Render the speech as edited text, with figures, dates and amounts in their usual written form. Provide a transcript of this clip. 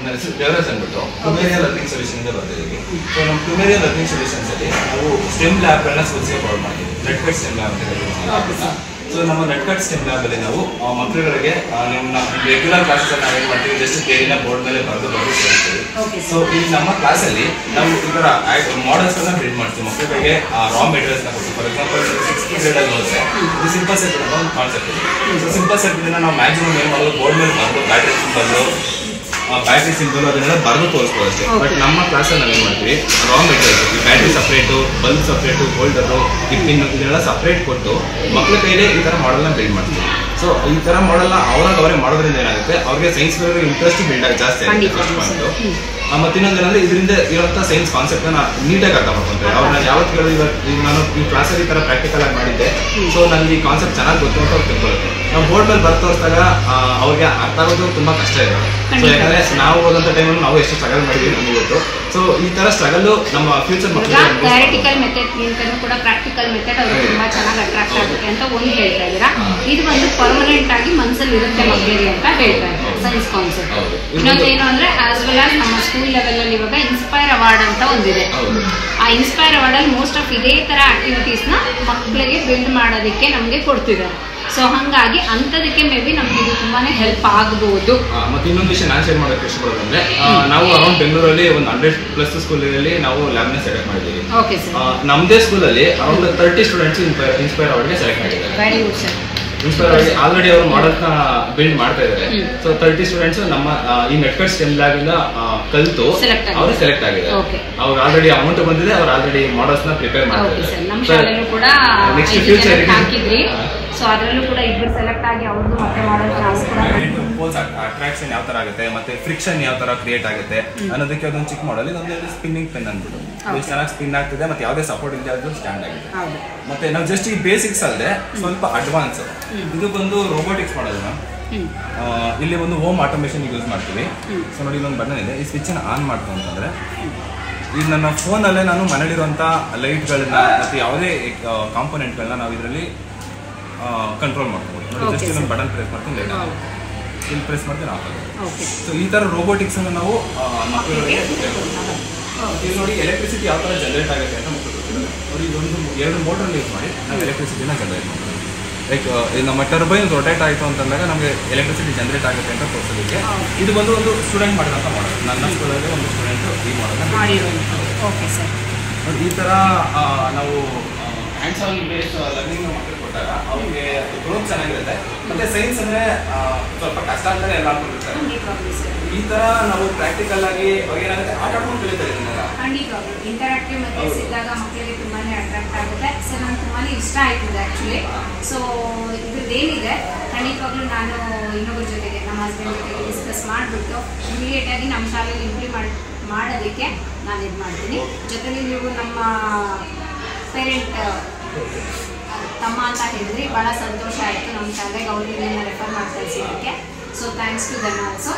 ನನ್ನ ಹೆಸರು ದೇವರಾಜ್ ಅಂದ್ಬಿಟ್ಟು ಪ್ಲುಮೇರಿಯಾ ಲರ್ನಿಂಗ್ ಸೊಲ್ಯೂಷನ್ ಇಂದ ಬರ್ತಿದ್ದೀವಿ. ಸೊ ನಮ್ಮ ಪ್ಲುಮೇರಿಯಾ ಲರ್ನಿಂಗ್ ಸೊಲ್ಯೂಷನ್ಸ್ ಅಲ್ಲಿ ನಾವು ಸ್ಟೆಮ್ ಲ್ಯಾಬ್ಗಳನ್ನ ಸ್ಕೂಲ್ಸ್ಗೆ ಪ್ರೊವೈಡ್ ಮಾಡ್ತೀವಿ. ನೆಟ್ಕಟ್ ಸ್ಟೆಮ್ ಲ್ಯಾಬ್ ಅಂತ ಹೇಳ್ತೀವಿ. ಸೊ ನಮ್ಮ ನೆಟ್ಕಟ್ ಸ್ಟೆಮ್ ಲ್ಯಾಬ್ ಅಲ್ಲಿ ನಾವು ಮಕ್ಕಳುಗಳಿಗೆ ನಮ್ಮ ರೆಗ್ಯುಲರ್ ಕ್ಲಾಸಸ್ ನಾವು ಏನು ಮಾಡ್ತೀವಿ, ಜಸ್ಟ್ ಥಿಯರಿನ ಬೋರ್ಡ್ ಮೇಲೆ ಬರೆದು ಕಲಿಸ್ತೀವಿ. ಸೊ ಈ ನಮ್ಮ ಕ್ಲಾಸಲ್ಲಿ ನಾವು ಈ ಥರ ಮಾಡೆಲ್ಸ್ ಅನ್ನ ಬಿಲ್ಡ್ ಮಾಡ್ತೀವಿ. ಮಕ್ಕಳಿಗೆ ರಾ ಮೆಟೀರಿಯಲ್ಸ್ ನ ಕೊಡ್ತೀವಿ. ಫಾರ್ ಎಕ್ಸಾಂಪಲ್ 6th ಗ್ರೇಡ್ ಅಲ್ಲಿ ನೋಡಿದ್ರೆ ಇದು ಸಿಂಪಲ್ ಸರ್ಕ್ಯೂಟ್ ಅಂತ ಒಂದು ಕಾನ್ಸೆಪ್ಟ್ ಇದೆ. ಸೊ ಸಿಂಪಲ್ ಸರ್ಕ್ಯೂಟ್ ನಾವು ಮ್ಯಾಕ್ಸಿಮಮ್ ಏನು ಮಾಡೋದು, ಬೋರ್ಡ್ ಮೇಲೆ ಬರೆದು ಬ್ಯಾಟ್ರಿ ಸಿಂಬಲ್ ಅದನ್ನೆಲ್ಲ ಬರೆದು ತೋರಿಸ್ಬೋದು ಅಷ್ಟೇ. ಬಟ್ ನಮ್ಮ ಕ್ಲಾಸಲ್ಲಿ ನಾವೇನು ಮಾಡ್ತೀವಿ, ರಾ ಮೆಟೀರಿಯಲ್ಸ್, ಈ battery separate, bulb separate, holder, ಈ ಪಿನ್ ಇದನ್ನೆಲ್ಲ ಸಪ್ರೇಟ್ ಕೊಟ್ಟು ಮಕ್ಕಳ ಕೈಲೇ ಈ ಥರ ಮಾಡೆಲ್ನ ಬಿಲ್ಡ್ ಮಾಡ್ತೀವಿ. ಸೊ ಈ ಥರ ಮಾಡೆಲ್ನ ಅವರೇ ಮಾಡೋದ್ರಿಂದ ಏನಾಗುತ್ತೆ, ಅವ್ರಿಗೆ ಸೈನ್ಸ್ ಮೇಲೆ ಇಂಟ್ರೆಸ್ಟ್ ಬಿಲ್ಡ್ ಆಗಿ ಜಾಸ್ತಿ ಆಗುತ್ತೆ. ಮತ್ತೆ ಇನ್ನೊಂದೇನಂದ್ರೆ ಇದರಿಂದ ಇರೋಂಥ ಸೈನ್ಸ್ ಕಾನ್ಸೆಪ್ಟ್ ನೀಟಾಗಿ ಅರ್ಥ ಮಾಡ್ಕೊಂತಾರೆ. ಅವ್ರನ್ನ ಯಾವತ್ತು ಹೇಳಿದ್ರು, ಈಗ ನಾನು ಈ ಕ್ಲಾಸಲ್ಲಿ ಈ ಥರ ಪ್ರಾಕ್ಟಿಕಲ್ ಆಗಿ ಮಾಡಿದ್ದೆ, ಸೊ ನನಗೆ ಈ ಕಾನ್ಸೆಪ್ಟ್ ಚೆನ್ನಾಗಿ ಗೊತ್ತು ಅಂತ ಅವ್ರು ತಿಳ್ಕೊಳ್ಳುತ್ತೆ. ನಾವು ಬೋರ್ಡ್ ಮೇಲೆ ಬರ್ತಾ ಹೋದಾಗ ಅವ್ರಿಗೆ ಅರ್ಥ ಆಗೋದು ತುಂಬಾ ಕಷ್ಟ ಇದೆ. ಸೊ ಯಾಕಂದ್ರೆ ನಾವು ಓದಂಥ ಟೈಮಲ್ಲಿ ನಾವು ಎಷ್ಟು ಸ್ಟ್ರಗಲ್ ಮಾಡಿದ್ವಿ ನಮಗೆ ಗೊತ್ತು. ಸೊ ಈ ತರ ಸ್ಟ್ರಗಲ್ ನಮ್ಮ ಫ್ಯೂಚರ್ ಮಕ್ಕಳಿಗೆ ಥಿಯರಿಟಿಕಲ್ ಮೆಥಡ್ ಗಿಂತನೂ ಕೂಡ ಪ್ರಾಕ್ಟಿಕಲ್ ಮೆಥಡ್ ಅವ್ರಿಗೆ ತುಂಬಾ ಚೆನ್ನಾಗಿ ಅಟ್ರಾಕ್ಟ್ ಆಗುತ್ತೆ ಅಂತ ಒಂದು ಹೇಳ್ತಾ ಇದ್ದೀರಾ. ಇದು ಒಂದು ಪರ್ಮನೆಂಟ್ ಆಗಿ ಮನಸ್ಸಲ್ಲಿ ಇರುತ್ತೆ ಮಕ್ಕಳಿಗೆ ಅಂತ ಹೇಳ್ತಾ ಇದ್ದಾರೆ ಸೈನ್ಸ್ ಕಾನ್ಸೆಪ್ಟ್. ಇನ್ನೊಂದು ಏನು ಅಂದ್ರೆ ಆಸ್ ವೆಲ್ ಆಸ್ ನಮ್ಮ ಸ್ಕೂಲ್ ಲೆವೆಲ್ ಅಲ್ಲಿ ಇವಾಗ ಇನ್ಸ್ಪೈರ್ ಅವಾರ್ಡ್ ಅಂತ ಒಂದಿದೆ. ಆ ಇನ್ಸ್ಪೈರ್ ಅವಾರ್ಡ್ ಅಲ್ಲಿ ಮೋಸ್ಟ್ ಆಫ್ ಇದೇ ತರ ಆಕ್ಟಿವಿಟೀಸ್ ನ ಮಕ್ಕಳಿಗೆ ಬಿಲ್ಡ್ ಮಾಡೋದಕ್ಕೆ ನಮ್ಗೆ ಕೊಡ್ತಿದ್ದಾರೆ. ಸೊ ಹಂಗಾಗಿ ಅಂತದಕ್ಕೆ ಮೇ ಬಿ ನಮ್ಗೆ ಇದು ತುಂಬಾನೇ ಹೆಲ್ಪ್ ಆಗಬಹುದು. ಮತ್ತೆ ಇನ್ನೊಂದು ವಿಷಯ ನಾನು ಶೇರ್ ಮಾಡೋಕೆ ಇಷ್ಟಪಡೋದಂದ್ರೆ, ನಾವು ಅರೌಂಡ್ ಬೆಂಗಳೂರಲ್ಲಿ ಒಂದು 100+ ಸ್ಕೂಲಲ್ಲಿ ನಾವು ಲ್ಯಾಬ್ನ ಸೆಲೆಕ್ಟ್ ಮಾಡಿದ್ದೀವಿ. ನಮ್ಮದೇ ಸ್ಕೂಲಲ್ಲಿ ಅರೌಂಡ್ 30 ಸ್ಟೂಡೆಂಟ್ಸ್ ಇನ್ಸ್ಪೈರ್ ಅವಾರ್ಡ್ಗೆ ಸೆಲೆಕ್ಟ್ ಮಾಡಿದ್ದಾರೆ. Very good sir. ಇನ್ಸ್ಪೈರ್ ಆಗಿ ಆಲ್ರೆಡಿ ಅವರು ಮಾಡೆಲ್ನ ಬಿಲ್ಡ್ ಮಾಡ್ತಾ ಇದ್ದಾರೆ. ಸೊ 30 ಸ್ಟೂಡೆಂಟ್ಸ್ ನಮ್ಮ ಈ ನೆಟ್ಕಟ್ ಸ್ಟೆಮ್ ಲ್ಯಾಬ್ ಇಂದ ಕಲಿತು ಅವರು ಸೆಲೆಕ್ಟ್ ಆಗಿದ್ದಾರೆ. ಅವ್ರು ಆಲ್ರೆಡಿ ಅಮೌಂಟ್ ಬಂದಿದೆ, ಅವ್ರು ಆಲ್ರೆಡಿ ಮಾಡೆಲ್ಸ್ ನ ಪ್ರಿಪೇರ್ ಮಾಡ್ತಾರೆ. ನೆಕ್ಸ್ಟ್ ಫ್ಯೂಚರ್ ಹಾಕಿದ್ರಿ. ಸೊ ಅದರಲ್ಲೂ ಕೂಡ ಇಬ್ಬರು ಸೆಲೆಕ್ಟ್ ಆಗಿ ಅವ್ರದ್ದು ಮತ್ತೆ ಮಾಡಲ್ ಕ್ಲಾಸ್ ಕೂಡ ಅಟ್ರಾಕ್ಷನ್ ಯಾವ ತರ ಆಗುತ್ತೆ, ಮತ್ತೆ ಫ್ರಿಕ್ಷನ್ ಯಾವ ತರ ಕ್ರಿಯೇಟ್ ಆಗುತ್ತೆ ಅನ್ನೋದಕ್ಕೆ ಅದೊಂದು ಚಿಕ್ಕ ಮಾಡಲ್. ಇದೊಂದು ಸ್ಪಿನ್ನಿಂಗ್ ಪೆನ್ ಅಂದ್ಬಿಟ್ಟು ಎಷ್ಟು ಚೆನ್ನಾಗಿ ಸ್ಪಿನ್ ಆಗ್ತಿದೆ, ಮತ್ತೆ ಯಾವುದೇ ಸಪೋರ್ಟ್ ಇಲ್ಲದೆ ಅದು ಸ್ಟ್ಯಾಂಡ್ ಆಗಿದೆ. ಮತ್ತೆ ನಾವು ಜಸ್ಟ್ ಈ ಬೇಸಿಕ್ಸ್ ಅಲ್ಲದೆ ಸ್ವಲ್ಪ ಅಡ್ವಾನ್ಸ್, ಇದು ಬಂದು ರೋಬೋಟಿಕ್ಸ್ ಮಾಡಲ್. ಇಲ್ಲಿ ಒಂದು ಹೋಮ್ ಆಟೋಮೇಷನ್ ಯೂಸ್ ಮಾಡ್ತೀವಿ. ಸೊ ನೋಡಿ, ಇಲ್ಲೊಂದು ಬಟನ್ ಇದೆ. ಈ ಸ್ವಿಚ್ ಆನ್ ಮಾಡ್ತು ಅಂತಂದ್ರೆ ಈಗ ನನ್ನ ಫೋನಲ್ಲೇ ನಾನು ಮನೇಲಿರುವಂಥ ಲೈಟ್ಗಳನ್ನ ಮತ್ತು ಯಾವುದೇ ಕಾಂಪೋನೆಂಟ್ಗಳನ್ನ ನಾವು ಇದರಲ್ಲಿ ಕಂಟ್ರೋಲ್ ಮಾಡ್ಬೋದು. ನೋಡಿ, ಜಸ್ಟ್ ಇನ್ನೊಂದು ಬಟನ್ ಪ್ರೆಸ್ ಮಾಡ್ತೀನಿ, ಲೈಟ್ ಇಲ್ಲಿ ಪ್ರೆಸ್ ಮಾಡ್ತೀನಿ ಆಫ್ ಆಗುತ್ತೆ. ಸೊ ಈ ಥರ ರೋಬೋಟಿಕ್ಸ್ ಅನ್ನು ನಾವು ಮಕ್ಕಳಿಗೆ ಇಲ್ಲಿ ನೋಡಿ ಎಲೆಕ್ಟ್ರಿಸಿಟಿ ಯಾವ ಥರ ಜನರೇಟ್ ಆಗುತ್ತೆ ಅಂತ ಮಕ್ಕಳು ಗೊತ್ತಿದ್ದಾರೆ. ನೋಡಿ, ಇದೊಂದು 2 ಮೋಟರ್ ಯೂಸ್ ಮಾಡಿ ನಾವು ಎಲೆಕ್ಟ್ರಿಸಿಟಿನ ಜನರೇಟ್ ಮಾಡ್ತೀವಿ. ಲೈಕ್ ನಮ್ಮ ಟರ್ಬೈನ್ ರೊಟೇಟ್ ಆಯಿತು ಅಂತಂದಾಗ ನಮಗೆ ಎಲೆಕ್ಟ್ರಿಸಿಟಿ ಜನರೇಟ್ ಆಗುತ್ತೆ ಅಂತ ತೋರಿಸೋದಕ್ಕೆ ಇದು ಬಂದು ಒಂದು ಸ್ಟೂಡೆಂಟ್ ಮಾಡಿದಂಥ ಮಾಡಲ್. ನನ್ನ ಸ್ಕೂಲಲ್ಲಿ ಒಂದು ಸ್ಟೂಡೆಂಟ್ ಈ ಮಾಡಲ್. ಈ ಥರ ನಾವು ಹ್ಯಾಂಡ್ಸ್ ಆನ್ ಬೇಸ್ಡ್ ಲರ್ನಿಂಗ್ ಮಕ್ಕಳು ಕೊಟ್ಟಾಗ ಅವ್ರಿಗೆ ಗ್ರೋತ್ ಚೆನ್ನಾಗಿರುತ್ತೆ. ಮತ್ತೆ ಸೈನ್ಸ್ ಅಂದರೆ ಸ್ವಲ್ಪ ಕಷ್ಟ ಅಂತಲೇ ಎಲ್ಲ ಅನ್ಕೊಂಡಿರ್ತಾರೆ. ಈ ಥರ ನಾವು ಪ್ರಾಕ್ಟಿಕಲ್ ಆಗಿ ಏನಾಗುತ್ತೆ, ಆಟ ಆಡ್ಕೊಂಡು ಕಲಿತಾರೆ. ಖಂಡಿತವಾಗ್ಲೂ ಇಂಟರಾಕ್ಟಿವ್ ಮೆಥಡ್ಸ್ ಇದ್ದಾಗ ಮಕ್ಕಳಿಗೆ ತುಂಬಾನೇ ಅಟ್ರಾಕ್ಟ್ ಆಗುತ್ತೆ. ಸೊ ನಂಗೆ ತುಂಬಾನೇ ಇಷ್ಟ ಆಯ್ತದೆ ಆ್ಯಕ್ಚುಲಿ. ಸೊ ಇದ್ರದ್ದೇನಿದೆ ಖಂಡಿತವಾಗ್ಲೂ ನಾನು ಇನ್ನೊಬ್ಬರ ಜೊತೆಗೆ, ನಮ್ಮ ಹಸ್ಬೆಂಡ್ ಜೊತೆಗೆ ಡಿಸ್ಕಸ್ ಮಾಡಿಬಿಟ್ಟು ಇಮಿಡಿಯೇಟಾಗಿ ನಮ್ಮ ಶಾಲೆಯಲ್ಲಿ ಇಂಪ್ಲಿಮೆಂಟ್ ಮಾಡೋದಕ್ಕೆ ನಾನು ಇದು ಮಾಡ್ತೀನಿ. ಜೊತೆಗೆ ನೀವು ನಮ್ಮ ಪೇರೆಂಟ್ ತಮ್ಮ ಅಂತ ಹೇಳಿದ್ರಿ, ಭಾಳ ಸಂತೋಷ ಆಯಿತು. ನಮ್ಮ ಶಾಲೆಗೆ ಅವ್ರಿಗೆ ರೆಫರ್ ಮಾಡಿ ಕಳಿಸಿದ್ದಕ್ಕೆ. So thanks to them also.